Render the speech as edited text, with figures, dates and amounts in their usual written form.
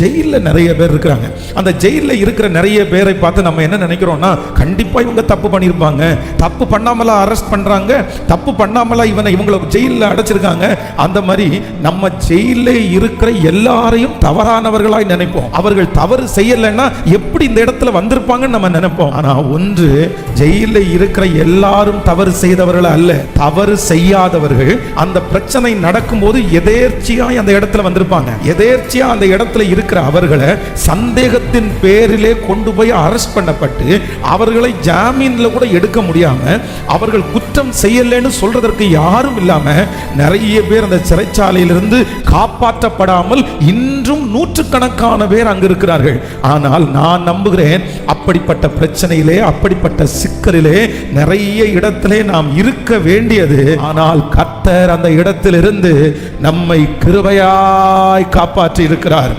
ஜெயிலில் நிறைய பேர் இருக்கிறாங்க. அந்த ஜெயிலில் இருக்கிற நிறைய பேரை பார்த்து நம்ம என்ன நினைக்கிறோம்னா, கண்டிப்பா இவங்க தப்பு பண்ணியிருப்பாங்க, தப்பு பண்ணாமலா அரெஸ்ட் பண்றாங்க, தப்பு பண்ணாமலா இவங்களை ஜெயிலில் அடைச்சிருக்காங்க. அந்த மாதிரி நம்ம ஜெயிலில் இருக்கிற எல்லாரையும் தவறானவர்களாய் நினைப்போம். அவர்கள் தவறு செய்யலைன்னா எப்படி இந்த இடத்துல வந்திருப்பாங்கன்னு நம்ம நினைப்போம். ஆனா ஒன்று, ஜெயிலில் இருக்கிற எல்லாரும் தவறு செய்தவர்கள் அல்ல. தவறு செய்யாதவர்கள் அந்த பிரச்சனை நடக்கும்போது எதேர்ச்சியாய் அந்த இடத்துல வந்திருப்பாங்க. எதேர்ச்சியா அந்த இடத்துல இருக்கிற அவர்களை சந்தேகத்தின் பேரிலே கொண்டு போய் அரெஸ்ட் பண்ணப்பட்டு அவர்களை ஜாமீன்ல கூட எடுக்க முடியாம, அவர்கள் குற்றம் செய்யலன்னு சொல்றதற்கு யாரும் இல்லாம நிறைய பேர் அந்த சிறைச்சாலையிலிருந்து காப்பாற்றப்படாமல் இன்றும் நூற்றுக்கணக்கான பேர் அங்கு இருக்கிறார்கள். ஆனால் நான் நம்புகிறேன், அப்படிப்பட்ட பிரச்சனையிலே, அப்படிப்பட்ட சிக்கலிலே நிறைய இடத்திலே நாம் இருக்க வேண்டியது. ஆனால் கர்த்தர் அந்த இடத்திலிருந்து நம்மை கிருபையாய் காப்பாற்றி இருக்கிறார்.